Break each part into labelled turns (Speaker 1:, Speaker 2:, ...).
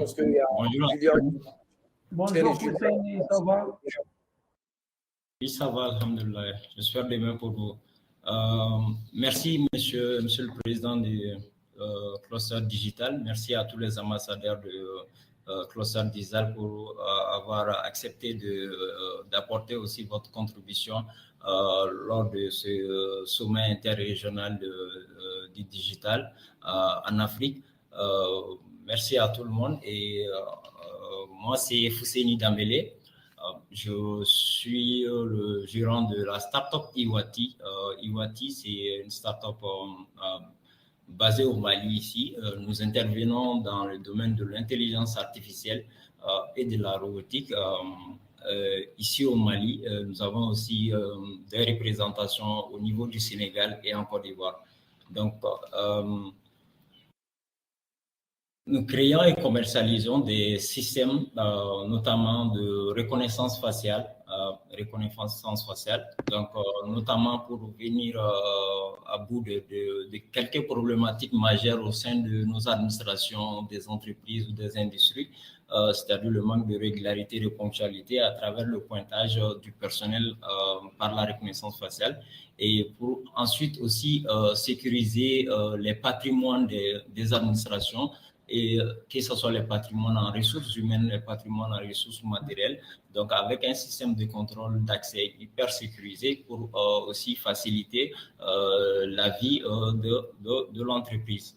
Speaker 1: parce qu'il y a Julien.
Speaker 2: Bonjour Husseini, ça va?
Speaker 3: Oui, ça va, alhamdoulilah. J'espère de même pour vous. Merci, monsieur le président du Cluster Digital. Merci à tous les ambassadeurs de Cluster Digital pour avoir accepté d'apporter aussi votre contribution lors de ce sommet interrégional du digital en Afrique. Merci à tout le monde. Et moi, c'est Husseini Dambélé. Je suis le gérant de la start-up Iwati. Iwati, c'est une start-up basée au Mali ici. Nous intervenons dans le domaine de l'intelligence artificielle et de la robotique. Ici au Mali, nous avons aussi des représentations au niveau du Sénégal et en Côte d'Ivoire. Donc, nous créons et commercialisons des systèmes, notamment de reconnaissance faciale, donc notamment pour venir à bout de quelques problématiques majeures au sein de nos administrations, des entreprises ou des industries, c'est-à-dire le manque de régularité, de ponctualité à travers le pointage du personnel par la reconnaissance faciale, et pour ensuite aussi sécuriser les patrimoines des administrations, et que ce soit les patrimoines en ressources humaines, les patrimoines en ressources matérielles, donc avec un système de contrôle d'accès hyper sécurisé pour aussi faciliter la vie de l'entreprise.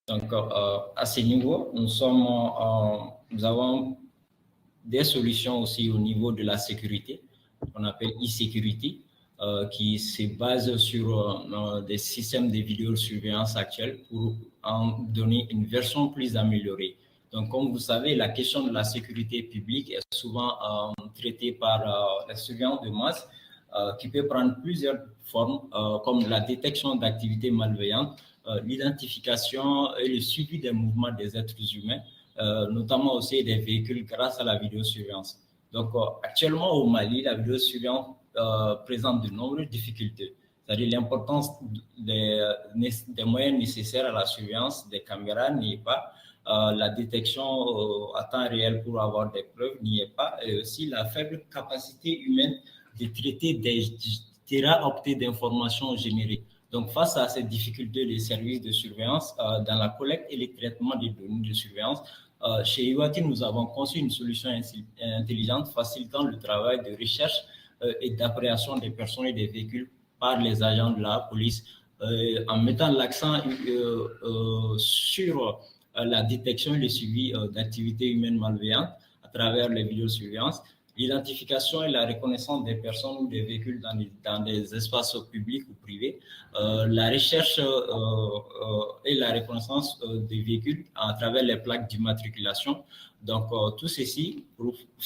Speaker 3: Donc, à ce niveau, nous avons des solutions aussi au niveau de la sécurité, qu'on appelle e-security, qui se base sur des systèmes de vidéosurveillance actuels pour en donner une version plus améliorée. Donc, comme vous savez, la question de la sécurité publique est souvent traitée par la surveillance de masse, qui peut prendre plusieurs formes, comme la détection d'activités malveillantes, l'identification et le suivi des mouvements des êtres humains, notamment aussi des véhicules grâce à la vidéosurveillance. Donc, actuellement au Mali, la vidéosurveillance présente de nombreuses difficultés, c'est-à-dire l'importance des moyens nécessaires à la surveillance des caméras n'y est pas, la détection à temps réel pour avoir des preuves n'y est pas, et aussi la faible capacité humaine de traiter des téraoctets d'informations générées. Donc, face à ces difficultés des services de surveillance dans la collecte et le traitement des données de surveillance, chez Iwati, nous avons conçu une solution intelligente facilitant le travail de recherche et d'appréhension des personnes et des véhicules par les agents de la police, en mettant l'accent sur la détection et le suivi d'activités humaines malveillantes à travers les vidéosurveillances, l'identification et la reconnaissance des personnes ou des véhicules dans des espaces publics ou privés, la recherche et la reconnaissance des véhicules à travers les plaques d'immatriculation. Donc, tout ceci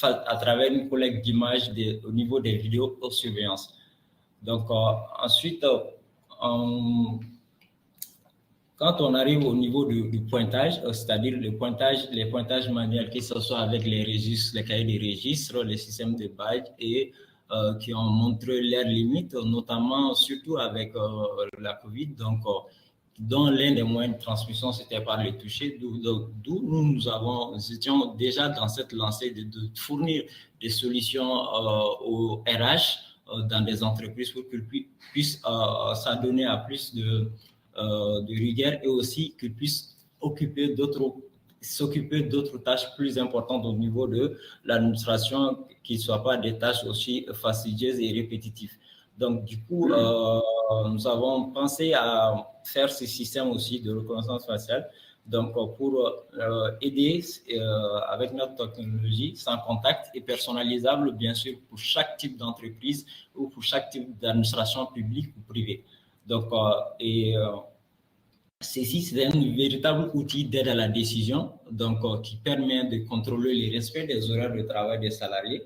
Speaker 3: à travers une collecte d'images au niveau des vidéosurveillances. Donc, ensuite, quand on arrive au niveau du pointage, c'est-à-dire les pointages manuels, que ce soit avec les registres, les cahiers de registres, les systèmes de badge, et qui ont montré leurs limites, notamment surtout avec la COVID, donc dont l'un des moyens de transmission c'était par les toucher, d'où nous étions déjà dans cette lancée de fournir des solutions au RH dans des entreprises pour qu'ils puissent s'adonner à plus de rigueur, et aussi qu'ils puissent s'occuper d'autres tâches plus importantes au niveau de l'administration, qui ne soient pas des tâches aussi fastidieuses et répétitives. Donc, du coup, nous avons pensé à faire ce système aussi de reconnaissance faciale, donc pour aider avec notre technologie sans contact et personnalisable, bien sûr, pour chaque type d'entreprise ou pour chaque type d'administration publique ou privée. Donc, ceci, c'est un véritable outil d'aide à la décision, donc qui permet de contrôler le respect des horaires de travail des salariés,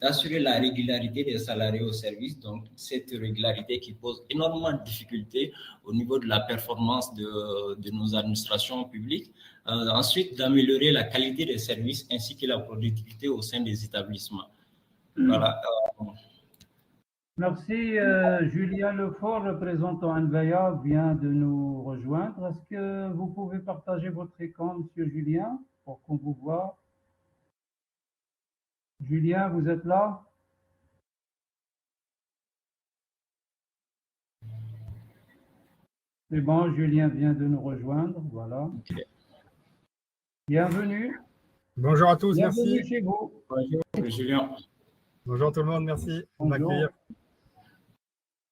Speaker 3: d'assurer la régularité des salariés au service, donc cette régularité qui pose énormément de difficultés au niveau de la performance de nos administrations publiques. Ensuite, d'améliorer la qualité des services ainsi que la productivité au sein des établissements. Voilà.
Speaker 2: Merci. Julien Lefort, représentant Envaya, vient de nous rejoindre. Est-ce que vous pouvez partager votre écran, Monsieur Julien, pour qu'on vous voit? Julien, vous êtes là? C'est bon, Julien vient de nous rejoindre. Voilà.
Speaker 3: Ok.
Speaker 2: Bienvenue.
Speaker 1: Bonjour à tous,
Speaker 2: Bienvenue
Speaker 1: merci.
Speaker 2: chez vous.
Speaker 3: Bonjour, Julien.
Speaker 1: Bonjour tout le monde, merci de
Speaker 2: Bonjour.
Speaker 1: m'accueillir.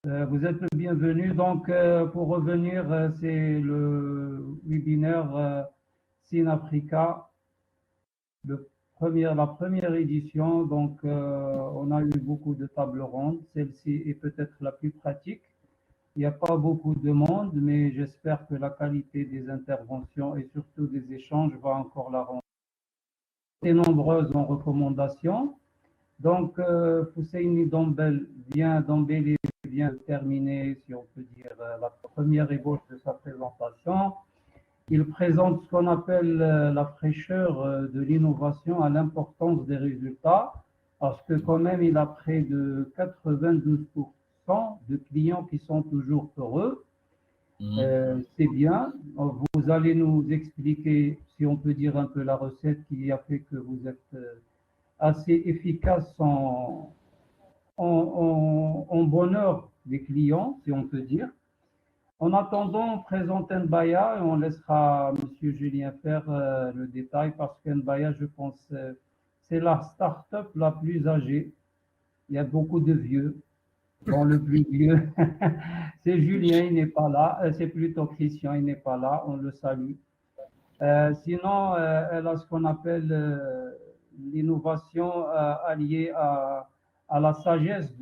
Speaker 2: Vous êtes le bienvenu. Donc, pour revenir, c'est le webinaire Sin Africa, la première édition. Donc, on a eu beaucoup de tables rondes. Celle-ci est peut-être la plus pratique. Il n'y a pas beaucoup de monde, mais j'espère que la qualité des interventions et surtout des échanges va encore la rendre. Et nombreuses en recommandations. Donc, Fousseini Dombel vient de terminer, si on peut dire, la première ébauche de sa présentation. Il présente ce qu'on appelle la fraîcheur de l'innovation à l'importance des résultats, parce que quand même, il a près de 92% de clients qui sont toujours heureux. C'est bien. Vous allez nous expliquer, si on peut dire un peu la recette qui a fait que vous êtes assez efficace en bonheur des clients, si on peut dire. En attendant, on présente Nbaya et on laissera M. Julien faire le détail parce qu'Nbaya, je pense, c'est la start-up la plus âgée. Il y a beaucoup de vieux. Bon, le plus vieux, c'est Julien, il n'est pas là. C'est plutôt Christian, il n'est pas là. On le salue. Sinon, elle a ce qu'on appelle l'innovation alliée à la sagesse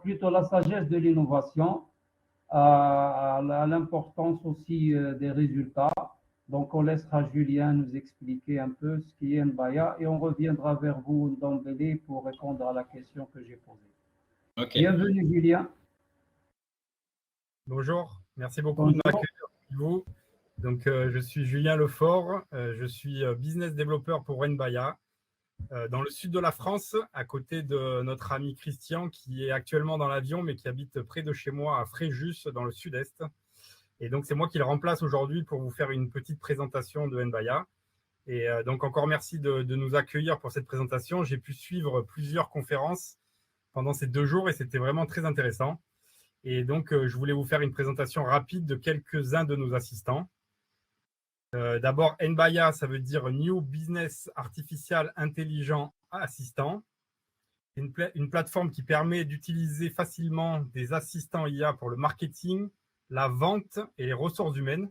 Speaker 2: plutôt la sagesse de l'innovation, à l'importance aussi des résultats. Donc, on laissera Julien nous expliquer un peu ce qui est Nbaya et on reviendra vers vous d'emblée pour répondre à la question que j'ai posée.
Speaker 3: Okay.
Speaker 2: Bienvenue, Julien.
Speaker 1: Bonjour, merci beaucoup de m'accueillir avec vous. Donc, je suis Julien Lefort, je suis business développeur pour Nbaya dans le sud de la France, à côté de notre ami Christian qui est actuellement dans l'avion mais qui habite près de chez moi à Fréjus dans le sud-est. Et donc, c'est moi qui le remplace aujourd'hui pour vous faire une petite présentation de Nbaya. Et donc, encore merci de nous accueillir pour cette présentation. J'ai pu suivre plusieurs conférences pendant ces 2 jours et c'était vraiment très intéressant. Et donc, je voulais vous faire une présentation rapide de quelques-uns de nos assistants. D'abord, Nbaya, ça veut dire New Business Artificial Intelligent Assistant. C'est une plateforme qui permet d'utiliser facilement des assistants IA pour le marketing, la vente et les ressources humaines.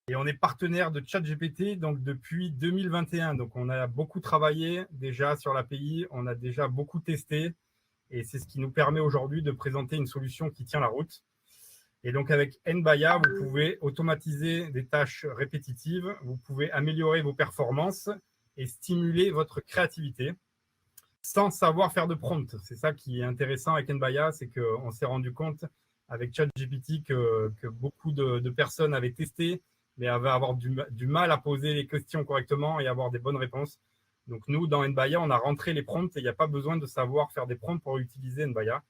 Speaker 1: Et on est partenaire de ChatGPT donc depuis 2021. Donc, on a beaucoup travaillé déjà sur l'API, on a déjà beaucoup testé. Et c'est ce qui nous permet aujourd'hui de présenter une solution qui tient la route. Et donc, avec Nbaya, vous pouvez automatiser des tâches répétitives, vous pouvez améliorer vos performances et stimuler votre créativité sans savoir faire de prompt. C'est ça qui est intéressant avec Nbaya, c'est qu'on s'est rendu compte avec ChatGPT que beaucoup de personnes avaient testé, mais avaient avoir du mal à poser les questions correctement et avoir des bonnes réponses. Donc, nous, dans Nbaya, on a rentré les prompts et il n'y a pas besoin de savoir faire des prompts pour utiliser Nbaya.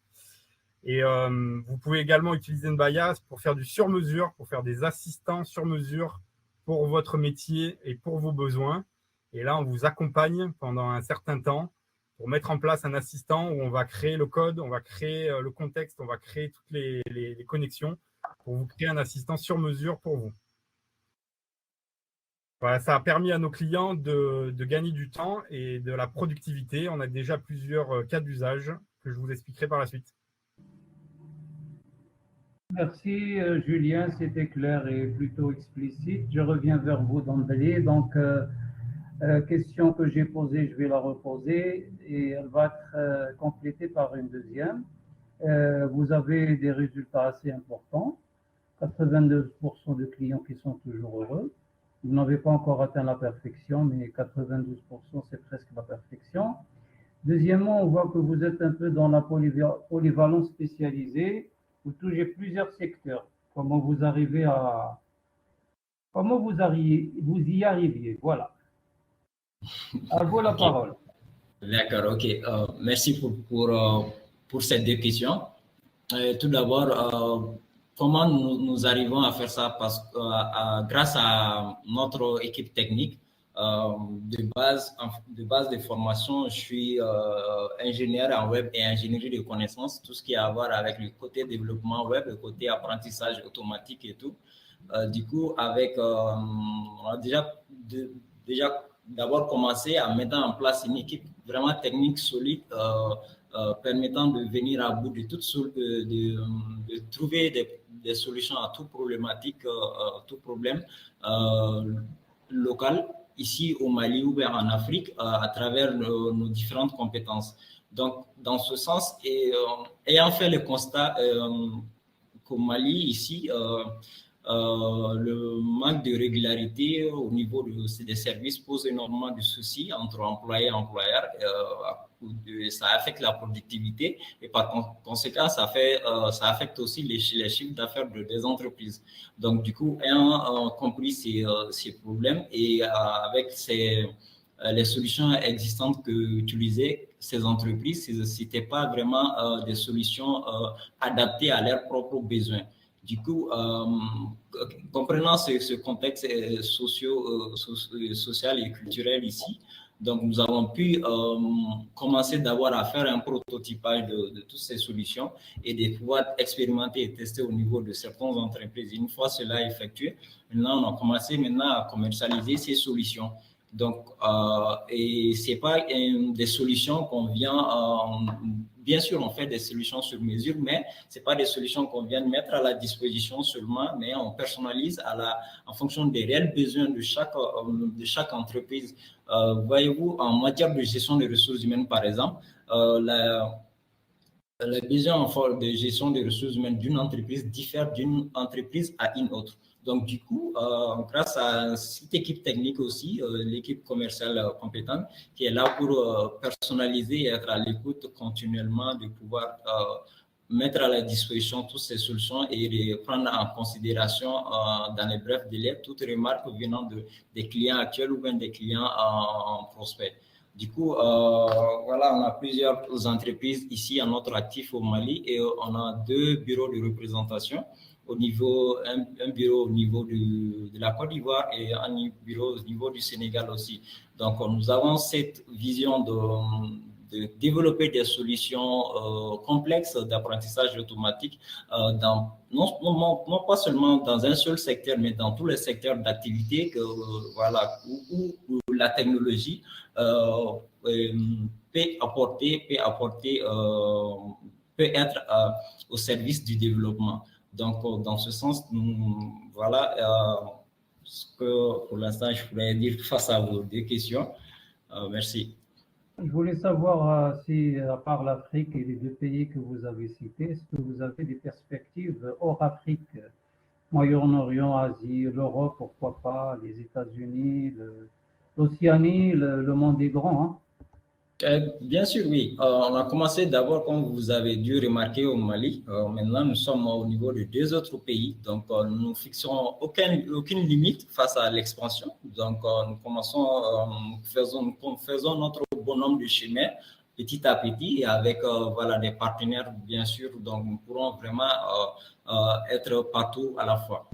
Speaker 1: Et vous pouvez également utiliser Nbaya pour faire du sur-mesure, pour faire des assistants sur-mesure pour votre métier et pour vos besoins. Et là, on vous accompagne pendant un certain temps pour mettre en place un assistant où on va créer le code, on va créer le contexte, on va créer toutes les connexions pour vous créer un assistant sur-mesure pour vous. Voilà, ça a permis à nos clients de gagner du temps et de la productivité. On a déjà plusieurs cas d'usage que je vous expliquerai par la suite.
Speaker 2: Merci Julien, c'était clair et plutôt explicite. Je reviens vers vous d'emblée. Donc, question que j'ai posée, je vais la reposer et elle va être complétée par une deuxième. Vous avez des résultats assez importants, 82% de clients qui sont toujours heureux. Vous n'avez pas encore atteint la perfection, mais 92%, c'est presque la perfection. Deuxièmement, on voit que vous êtes un peu dans la polyvalence spécialisée. Vous touchez plusieurs secteurs. Comment vous y arriviez. Voilà. À vous la parole.
Speaker 3: D'accord, ok. Merci pour pour ces deux questions. Tout d'abord, comment nous arrivons à faire ça grâce à notre équipe technique. De base de formation, je suis ingénieur en web et ingénierie de connaissances, tout ce qui a à voir avec le côté développement web, le côté apprentissage automatique et tout. Du coup, on a déjà d'abord commencé à mettre en place une équipe vraiment technique solide, permettant de venir à bout de de trouver des solutions à toute problématique, tout problème local ici au Mali ou bien en Afrique à travers nos différentes compétences. Donc, dans ce sens, ayant fait le constat qu'au Mali, ici, le manque de régularité au niveau des services pose énormément de soucis entre employés et employeurs. Ça affecte la productivité et par conséquent, ça affecte aussi les chiffres d'affaires des entreprises. Donc, du coup, ayant compris ces problèmes et avec les solutions existantes qu'utilisaient ces entreprises, ce n'étaient pas vraiment des solutions adaptées à leurs propres besoins. Du coup, comprenant ce contexte social et culturel ici, donc nous avons pu commencer d'abord à faire un prototypage de toutes ces solutions et de pouvoir expérimenter et tester au niveau de certaines entreprises. Une fois cela effectué, maintenant on a commencé à commercialiser ces solutions. Donc, et c'est pas des solutions qu'on vient, bien sûr, on fait des solutions sur mesure, mais c'est pas des solutions qu'on vient de mettre à la disposition seulement, mais on personnalise en fonction des réels besoins de chaque entreprise. Voyez-vous, en matière de gestion des ressources humaines, par exemple, les besoins de gestion des ressources humaines d'une entreprise diffèrent d'une entreprise à une autre. Donc, du coup, grâce à cette équipe technique aussi, l'équipe commerciale compétente, qui est là pour personnaliser et être à l'écoute continuellement, de pouvoir mettre à la disposition toutes ces solutions et de prendre en considération dans les brefs délais toutes remarques venant des clients actuels ou bien des clients en prospect. Du coup, voilà, on a plusieurs entreprises ici à notre actif au Mali et on a 2 bureaux de représentation. Un bureau au niveau de la Côte d'Ivoire et un bureau au niveau du Sénégal aussi. Donc, nous avons cette vision de développer des solutions complexes d'apprentissage automatique non pas seulement dans un seul secteur, mais dans tous les secteurs d'activité où la technologie peut être au service du développement. Donc, dans ce sens, voilà ce que pour l'instant je pourrais dire face à vos 2 questions. Merci.
Speaker 2: Je voulais savoir si, à part l'Afrique et les 2 pays que vous avez cités, est-ce que vous avez des perspectives hors Afrique, Moyen-Orient, Asie, l'Europe, pourquoi pas, les États-Unis, l'Océanie, le monde est grand, hein?
Speaker 3: Bien sûr, oui. On a commencé d'abord, comme vous avez dû remarquer, au Mali. Maintenant, nous sommes au niveau de 2 autres pays. Donc, nous ne fixons aucune limite face à l'expansion. Donc, nous faisons notre bonhomme de chemin petit à petit et avec des partenaires, bien sûr. Donc, nous pourrons vraiment être partout à la fois.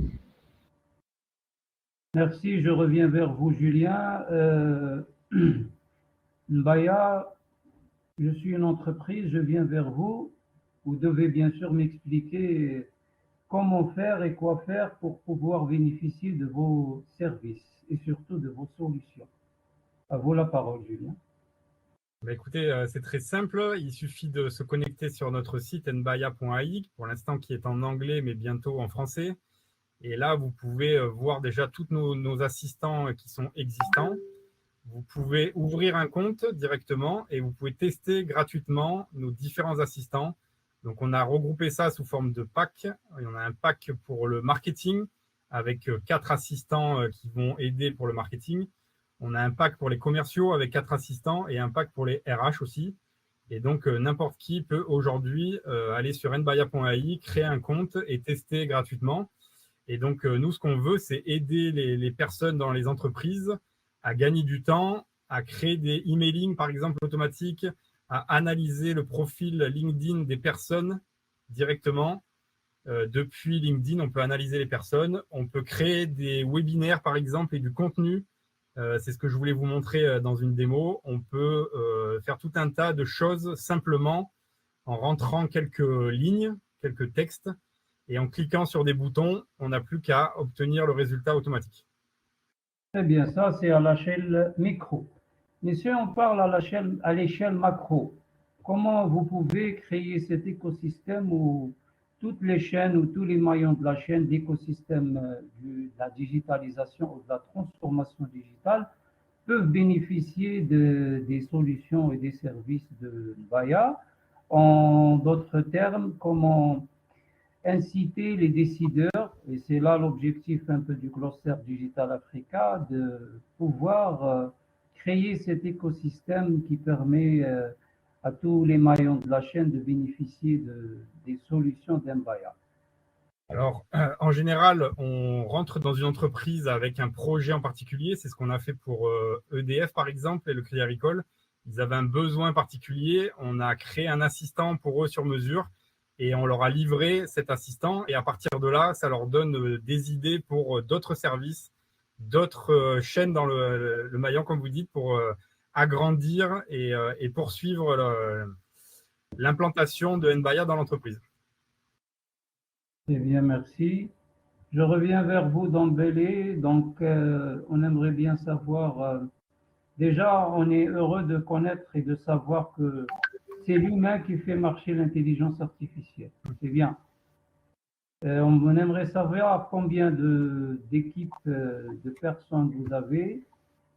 Speaker 2: Merci. Je reviens vers vous, Julien. Nbaya, je suis une entreprise, je viens vers vous. Vous devez bien sûr m'expliquer comment faire et quoi faire pour pouvoir bénéficier de vos services et surtout de vos solutions. À vous la parole, Julien.
Speaker 1: Écoutez, c'est très simple. Il suffit de se connecter sur notre site nbaya.ai, pour l'instant qui est en anglais, mais bientôt en français. Et là, vous pouvez voir déjà tous nos assistants qui sont existants. Vous pouvez ouvrir un compte directement et vous pouvez tester gratuitement nos différents assistants. Donc, on a regroupé ça sous forme de pack. On a un pack pour le marketing avec 4 assistants qui vont aider pour le marketing. On a un pack pour les commerciaux avec 4 assistants et un pack pour les RH aussi. Et donc, n'importe qui peut aujourd'hui aller sur nbaya.ai, créer un compte et tester gratuitement. Et donc, nous, ce qu'on veut, c'est aider les personnes dans les entreprises à gagner du temps, à créer des emailing, par exemple, automatiques, à analyser le profil LinkedIn des personnes directement. Depuis LinkedIn, on peut analyser les personnes. On peut créer des webinaires, par exemple, et du contenu. C'est ce que je voulais vous montrer dans une démo. On peut faire tout un tas de choses simplement en rentrant quelques lignes, quelques textes, et en cliquant sur des boutons, on n'a plus qu'à obtenir le résultat automatique.
Speaker 2: Très bien, ça c'est à l'échelle micro. Mais si on parle à l'échelle macro, comment vous pouvez créer cet écosystème où toutes les chaînes ou tous les maillons de la chaîne d'écosystème de la digitalisation ou de la transformation digitale peuvent bénéficier des solutions et des services de Baya? En d'autres termes, comment inciter les décideurs, et c'est là l'objectif un peu du cluster Digital Africa, de pouvoir créer cet écosystème qui permet à tous les maillons de la chaîne de bénéficier des solutions d'Mbaya.
Speaker 1: Alors, en général, on rentre dans une entreprise avec un projet en particulier. C'est ce qu'on a fait pour EDF, par exemple, et le Crédit Agricole. Ils avaient un besoin particulier. On a créé un assistant pour eux sur mesure et on leur a livré cet assistant. Et à partir de là, ça leur donne des idées pour d'autres services, d'autres chaînes dans le maillon, comme vous dites, pour agrandir et poursuivre l'implantation de Mbaya dans l'entreprise.
Speaker 2: Très bien, merci. Je reviens vers vous, Dembélé. Donc, on aimerait bien savoir, déjà, on est heureux de connaître et de savoir que c'est l'humain qui fait marcher l'intelligence artificielle. C'est bien. On aimerait savoir combien d'équipes de personnes vous avez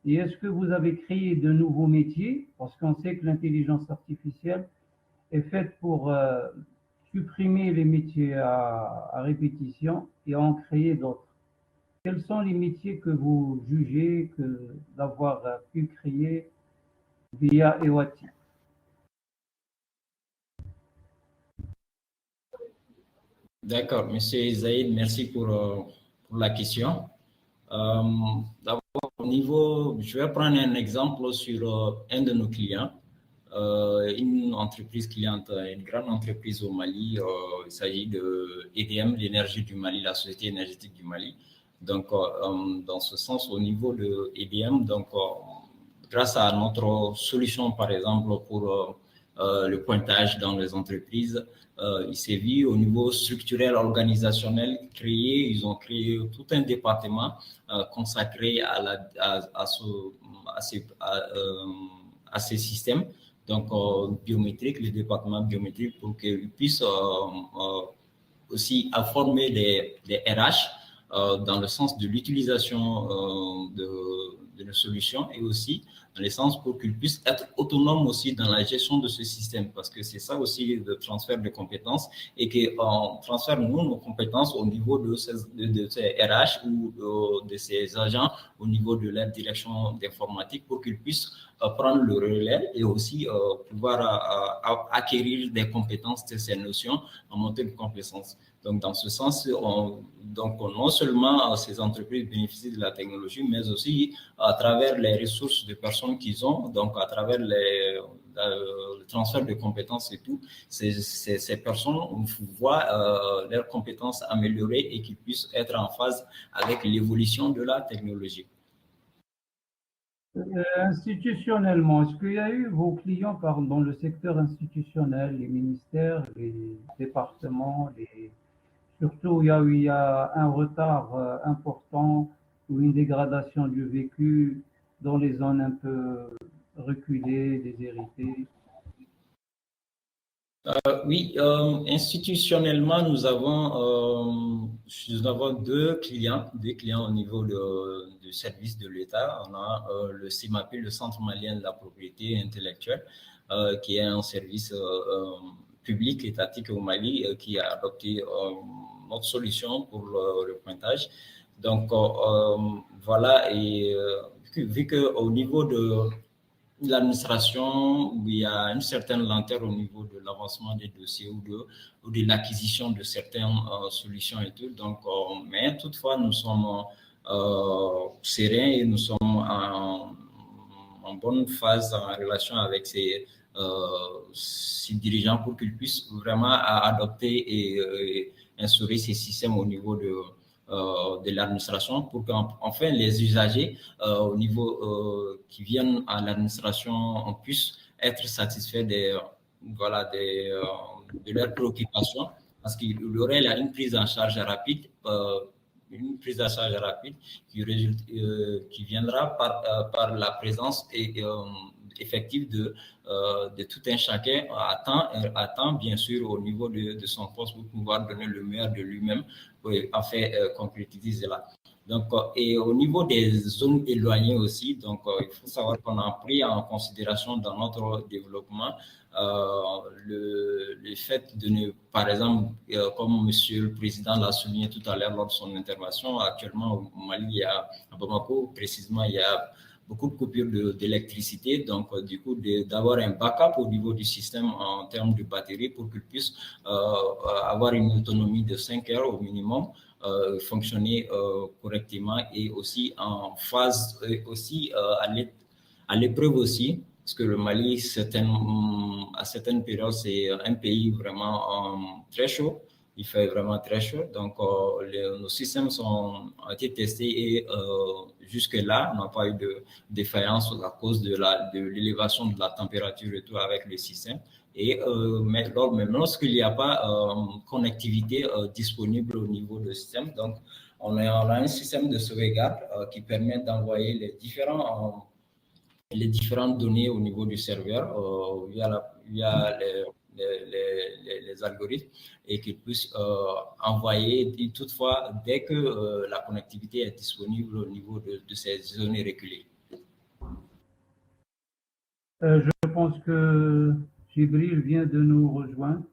Speaker 2: et est-ce que vous avez créé de nouveaux métiers, parce qu'on sait que l'intelligence artificielle est faite pour supprimer les métiers à répétition et en créer d'autres. Quels sont les métiers que vous jugez d'avoir pu créer via EWATI?
Speaker 3: D'accord, Monsieur Zaïd, merci pour la question. D'abord, je vais prendre un exemple sur un de nos clients. Une entreprise cliente, une grande entreprise au Mali. Il s'agit de EDM, l'énergie du Mali, la société énergétique du Mali. Donc, dans ce sens, au niveau de EDM, donc, grâce à notre solution, par exemple, pour le pointage dans les entreprises, il s'est vu au niveau structurel, organisationnel, ils ont créé tout un département consacré à ces systèmes. Donc, biométrique, le département biométrique, pour qu'ils puissent aussi former des RH dans le sens de l'utilisation de nos solutions et aussi dans le sens pour qu'ils puissent être autonomes aussi dans la gestion de ce système, parce que c'est ça aussi le transfert de compétences et qu'on transfère nos compétences au niveau de ces RH ou de ces agents au niveau de leur direction d'informatique pour qu'ils puissent prendre le relais et aussi pouvoir acquérir des compétences de ces notions en montée de compétences. Donc, dans ce sens, non seulement ces entreprises bénéficient de la technologie, mais aussi à travers les ressources de personnes qu'ils ont, donc à travers le transfert de compétences et tout, ces personnes voient leurs compétences améliorées et qu'ils puissent être en phase avec l'évolution de la technologie.
Speaker 2: Institutionnellement, est-ce qu'il y a eu vos clients dans le secteur institutionnel, les ministères, les départements, surtout il y a un retard important ou une dégradation du vécu dans les zones un peu reculées, déshéritées?
Speaker 3: Oui, institutionnellement, nous avons deux clients au niveau du service de l'État. On a le CIMAPI, le Centre malien de la propriété intellectuelle, qui est un service public étatique au Mali qui a adopté notre solution pour le pointage. Donc, voilà, et vu qu'au niveau de l'administration, où il y a une certaine lenteur au niveau de l'avancement des dossiers ou de l'acquisition de certaines solutions et tout. Donc, mais toutefois, nous sommes sereins et nous sommes en bonne phase en relation avec ces ses dirigeants pour qu'ils puissent vraiment adopter et instaurer ces systèmes au niveau de l'administration pour qu'enfin les usagers au niveau qui viennent à l'administration puissent être satisfaits de leurs préoccupations, parce qu'il y aurait là une prise en charge rapide qui viendra par la présence effective de tout un chacun à temps, bien sûr, au niveau de son poste pour pouvoir donner le meilleur de lui-même pour concrétiser cela. Donc, et au niveau des zones éloignées aussi, donc, il faut savoir qu'on a pris en considération dans notre développement le fait de ne, par exemple, comme Monsieur le Président l'a souligné tout à l'heure lors de son intervention, actuellement au Mali, à Bamako, précisément, il y a beaucoup de coupures d'électricité, donc du coup d'avoir un backup au niveau du système en termes de batterie pour qu'il puisse avoir une autonomie de 5 heures au minimum, fonctionner correctement et aussi en phase aussi à l'épreuve aussi, parce que le Mali, à certaines périodes, c'est un pays vraiment très chaud. Il fait vraiment très chaud. Donc, nos systèmes ont été testés et jusque-là, on n'a pas eu de défaillance à cause de l'élévation de la température et tout avec le système. Et mais lorsqu'il n'y a pas connectivité disponible au niveau du système, donc on a un système de sauvegarde qui permet d'envoyer les différentes données au niveau du serveur via les algorithmes et qu'ils puissent envoyer toutefois dès que la connectivité est disponible au niveau de ces zones reculées.
Speaker 2: Je pense que Djibril vient de nous rejoindre.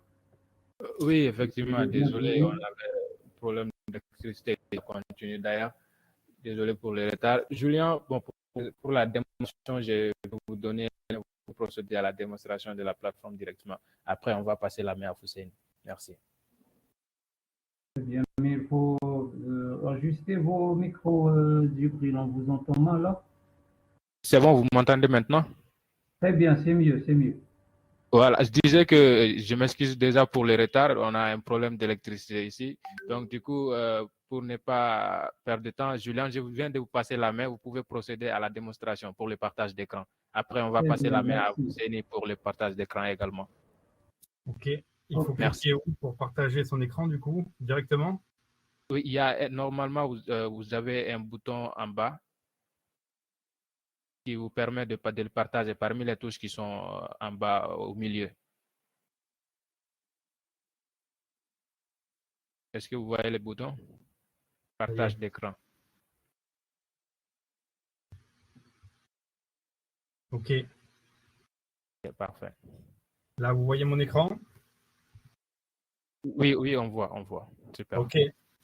Speaker 4: Oui, effectivement, désolé, on avait un problème d'électricité qui continue d'ailleurs. Désolé pour le retard. Julien, bon, pour la démonstration, je vais vous donner, vous procéder à la démonstration de la plateforme directement. Après, on va passer la main à Fousseyni. Merci.
Speaker 2: Très bien, mais il faut ajuster vos micros, Djibril, on vous entend mal là.
Speaker 4: C'est bon, vous m'entendez maintenant?
Speaker 2: Très bien, c'est mieux, c'est mieux.
Speaker 4: Voilà, je disais que je m'excuse déjà pour le retard, on a un problème d'électricité ici. Donc du coup, pour ne pas perdre de temps, Julien, je viens de vous passer la main, vous pouvez procéder à la démonstration pour le partage d'écran. Après, on va passer la main à Fousseyni pour le partage d'écran également.
Speaker 1: Ok, il faut cliquer où pour partager son écran du coup, directement?
Speaker 4: Oui, il y a normalement, vous avez un bouton en bas qui vous permet de le partager parmi les touches qui sont en bas au milieu. Est-ce que vous voyez le bouton? Partage d'écran.
Speaker 1: Ok.
Speaker 4: C'est parfait.
Speaker 1: Là, vous voyez mon écran?
Speaker 4: Oui, oui, on voit. Super.
Speaker 1: Ok.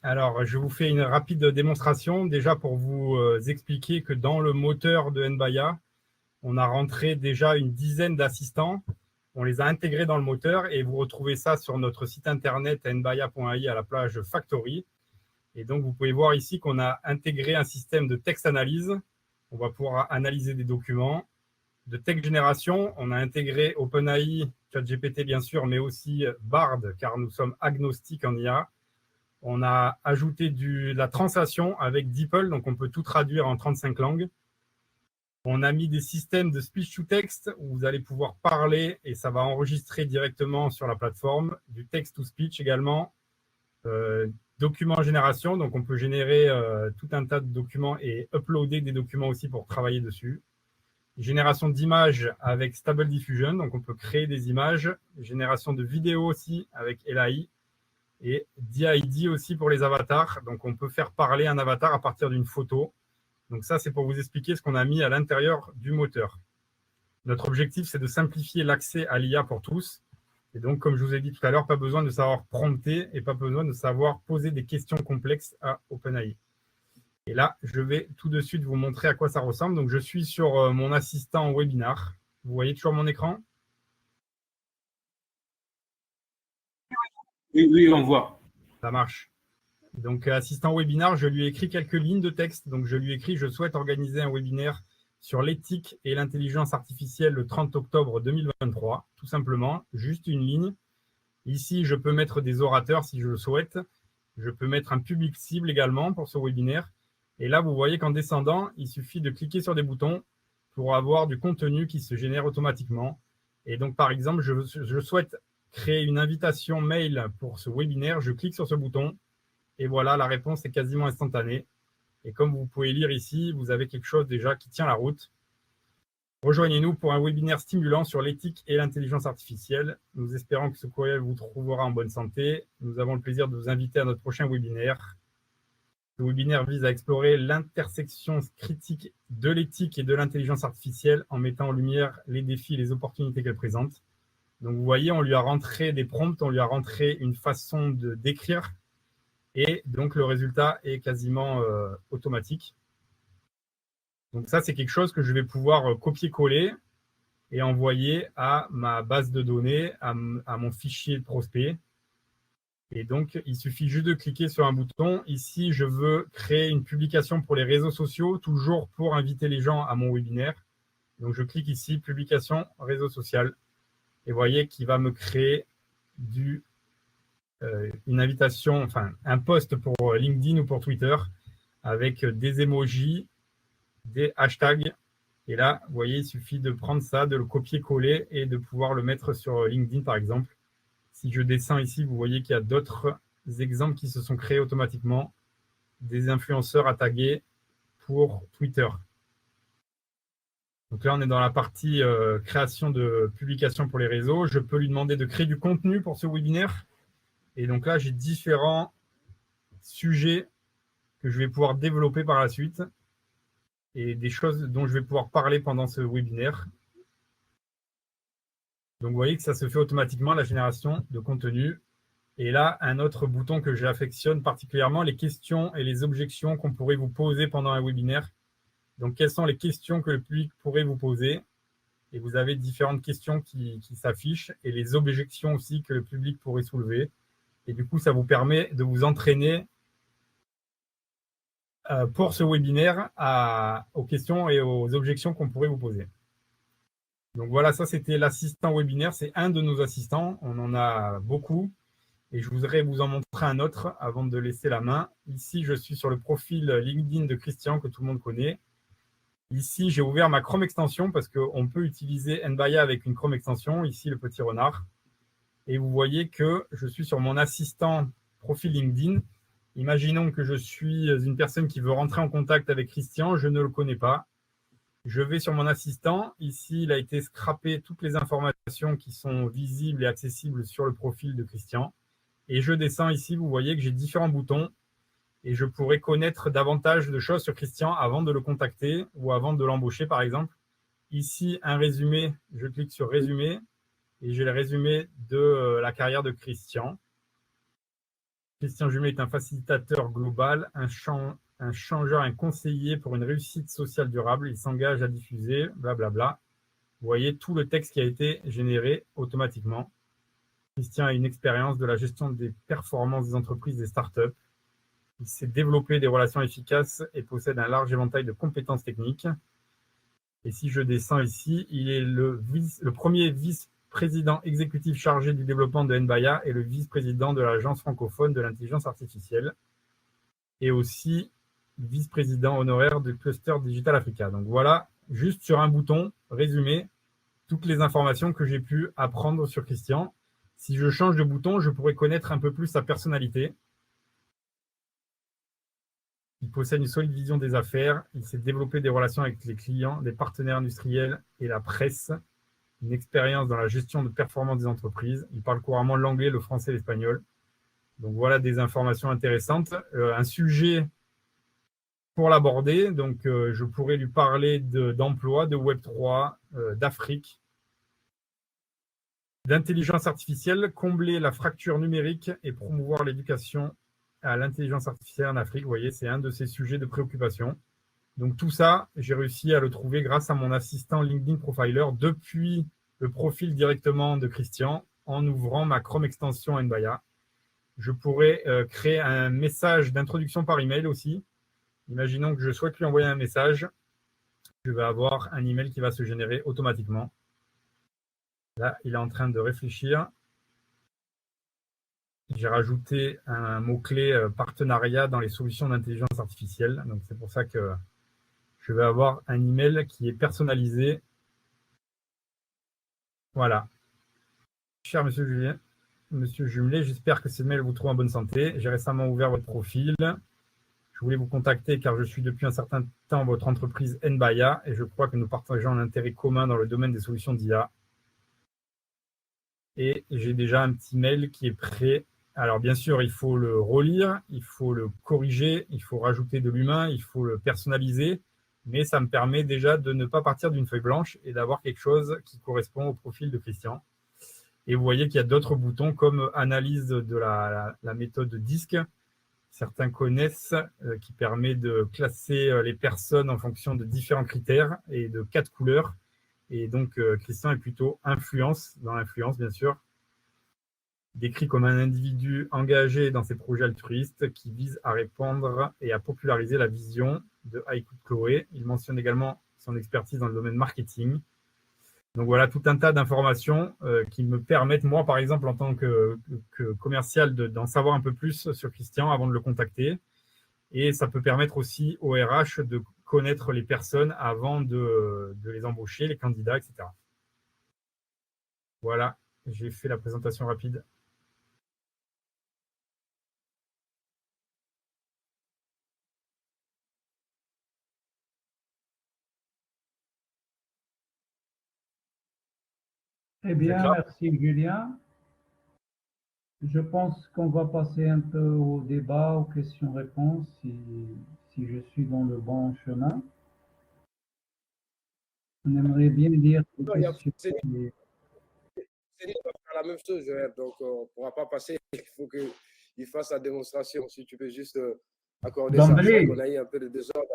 Speaker 1: Alors, je vous fais une rapide démonstration, déjà pour vous expliquer que dans le moteur de Nbaya, on a rentré déjà une dizaine d'assistants. On les a intégrés dans le moteur et vous retrouvez ça sur notre site internet nbaya.ai à la plage Factory. Et donc, vous pouvez voir ici qu'on a intégré un système de texte analyse. On va pouvoir analyser des documents. De texte génération, on a intégré OpenAI, ChatGPT bien sûr, mais aussi Bard, car nous sommes agnostiques en IA. On a ajouté de la translation avec DeepL, donc on peut tout traduire en 35 langues. On a mis des systèmes de speech to text où vous allez pouvoir parler et ça va enregistrer directement sur la plateforme. Du text to speech également. Document génération, donc on peut générer tout un tas de documents et uploader des documents aussi pour travailler dessus. Génération d'images avec Stable Diffusion, donc on peut créer des images. Génération de vidéos aussi avec LAI. Et DID aussi pour les avatars. Donc, on peut faire parler un avatar à partir d'une photo. Donc, ça, c'est pour vous expliquer ce qu'on a mis à l'intérieur du moteur. Notre objectif, c'est de simplifier l'accès à l'IA pour tous. Et donc, comme je vous ai dit tout à l'heure, pas besoin de savoir prompter et pas besoin de savoir poser des questions complexes à OpenAI. Et là, je vais tout de suite vous montrer à quoi ça ressemble. Donc, je suis sur mon assistant webinar. Vous voyez toujours mon écran ?
Speaker 4: Oui, on voit.
Speaker 1: Ça marche. Donc, assistant webinar, je lui ai écrit quelques lignes de texte. Donc, je lui ai écrit « Je souhaite organiser un webinaire sur l'éthique et l'intelligence artificielle le 30 octobre 2023, tout simplement, juste une ligne. Ici, je peux mettre des orateurs si je le souhaite. Je peux mettre un public cible également pour ce webinaire. Et là, vous voyez qu'en descendant, il suffit de cliquer sur des boutons pour avoir du contenu qui se génère automatiquement. Et donc, par exemple, je souhaite créer une invitation mail pour ce webinaire. Je clique sur ce bouton et voilà, la réponse est quasiment instantanée. Et comme vous pouvez lire ici, vous avez quelque chose déjà qui tient la route. Rejoignez-nous pour un webinaire stimulant sur l'éthique et l'intelligence artificielle. Nous espérons que ce courriel vous trouvera en bonne santé. Nous avons le plaisir de vous inviter à notre prochain webinaire. Ce webinaire vise à explorer l'intersection critique de l'éthique et de l'intelligence artificielle en mettant en lumière les défis et les opportunités qu'elle présente. Donc, vous voyez, on lui a rentré des prompts, on lui a rentré une façon d'écrire et donc le résultat est quasiment automatique. Donc ça, c'est quelque chose que je vais pouvoir copier-coller et envoyer à ma base de données, à mon fichier de prospect. Et donc, il suffit juste de cliquer sur un bouton. Ici, je veux créer une publication pour les réseaux sociaux, toujours pour inviter les gens à mon webinaire. Donc, je clique ici, publication, réseau social. Et vous voyez qu'il va me créer une invitation, enfin, un post pour LinkedIn ou pour Twitter avec des emojis, des hashtags. Et là, vous voyez, il suffit de prendre ça, de le copier-coller et de pouvoir le mettre sur LinkedIn, par exemple. Si je descends ici, vous voyez qu'il y a d'autres exemples qui se sont créés automatiquement, des influenceurs à taguer pour Twitter. Donc là, on est dans la partie création de publications pour les réseaux. Je peux lui demander de créer du contenu pour ce webinaire. Et donc là, j'ai différents sujets que je vais pouvoir développer par la suite et des choses dont je vais pouvoir parler pendant ce webinaire. Donc, vous voyez que ça se fait automatiquement, la génération de contenu. Et là, un autre bouton que j'affectionne particulièrement, les questions et les objections qu'on pourrait vous poser pendant un webinaire. Donc, quelles sont les questions que le public pourrait vous poser? Et vous avez différentes questions qui s'affichent et les objections aussi que le public pourrait soulever. Et du coup, ça vous permet de vous entraîner pour ce webinaire aux questions et aux objections qu'on pourrait vous poser. Donc voilà, ça c'était l'assistant webinaire, c'est un de nos assistants, on en a beaucoup et je voudrais vous en montrer un autre avant de laisser la main. Ici, je suis sur le profil LinkedIn de Christian que tout le monde connaît. Ici, j'ai ouvert ma Chrome extension parce qu'on peut utiliser Nbaya avec une Chrome extension, ici le petit renard. Et vous voyez que je suis sur mon assistant profil LinkedIn. Imaginons que je suis une personne qui veut rentrer en contact avec Christian, je ne le connais pas. Je vais sur mon assistant. Ici, il a été scrappé toutes les informations qui sont visibles et accessibles sur le profil de Christian. Et je descends ici, vous voyez que j'ai différents boutons et je pourrais connaître davantage de choses sur Christian avant de le contacter ou avant de l'embaucher, par exemple. Ici, un résumé, je clique sur résumé et j'ai le résumé de la carrière de Christian. Christian Jumet est un facilitateur global, un changeur, un conseiller pour une réussite sociale durable. Il s'engage à diffuser, blablabla. Vous voyez tout le texte qui a été généré automatiquement. Christian a une expérience de la gestion des performances des entreprises et des startups. Il s'est développé des relations efficaces et possède un large éventail de compétences techniques. Et si je descends ici, il est le premier vice-président exécutif chargé du développement de Nbaya et le vice-président de l'Agence francophone de l'intelligence artificielle. Et aussi vice-président honoraire du cluster Digital Africa. Donc voilà, juste sur un bouton, résumé, toutes les informations que j'ai pu apprendre sur Christian. Si je change de bouton, je pourrais connaître un peu plus sa personnalité. Il possède une solide vision des affaires. Il s'est développé des relations avec les clients, les partenaires industriels et la presse. Une expérience dans la gestion de performance des entreprises. Il parle couramment l'anglais, le français et l'espagnol. Donc voilà des informations intéressantes. Un sujet pour l'aborder, donc je pourrais lui parler d'emploi, de Web3, d'Afrique, d'intelligence artificielle, combler la fracture numérique et promouvoir l'éducation à l'intelligence artificielle en Afrique. Vous voyez, c'est un de ses sujets de préoccupation. Donc tout ça, j'ai réussi à le trouver grâce à mon assistant LinkedIn Profiler depuis le profil directement de Christian en ouvrant ma Chrome extension Nbaya. Je pourrais créer un message d'introduction par email aussi. Imaginons que je souhaite lui envoyer un message. je vais avoir un email qui va se générer automatiquement. Là, il est en train de réfléchir. J'ai rajouté un mot-clé partenariat dans les solutions d'intelligence artificielle. Donc, c'est pour ça que je vais avoir un email qui est personnalisé. Voilà. Cher Monsieur Julien, Monsieur Jumelé, j'espère que ces mails vous trouvent en bonne santé. J'ai récemment ouvert votre profil. Je voulais vous contacter car je suis depuis un certain temps votre entreprise Nbaya et je crois que nous partageons un intérêt commun dans le domaine des solutions d'IA. Et j'ai déjà un petit mail qui est prêt. Alors bien sûr, il faut le relire, il faut le corriger, il faut rajouter de l'humain, il faut le personnaliser, mais ça me permet déjà de ne pas partir d'une feuille blanche et d'avoir quelque chose qui correspond au profil de Christian. Et vous voyez qu'il y a d'autres boutons comme analyse de la méthode DISC. Certains connaissent, qui permet de classer les personnes en fonction de différents critères et de 4 couleurs. Et donc, Christian est plutôt influence, dans l'influence, bien sûr, décrit comme un individu engagé dans ses projets altruistes qui visent à répandre et à populariser la vision de Haïku de Chloé. Il mentionne également son expertise dans le domaine marketing. Donc voilà, tout un tas d'informations qui me permettent, moi, par exemple, en tant que commercial, d'en savoir un peu plus sur Christian avant de le contacter. Et ça peut permettre aussi au RH de connaître les personnes avant de les embaucher, les candidats, etc. Voilà, j'ai fait la présentation rapide.
Speaker 2: Très bien, merci Julien. Je pense qu'on va passer un peu au débat, aux questions-réponses, si je suis dans le bon chemin. On aimerait bien lire les questions.
Speaker 5: C'est la même chose, Joël, donc on ne pourra pas passer. Il faut qu'il fasse sa démonstration. Si tu peux juste accorder ça. On a eu un peu de désordre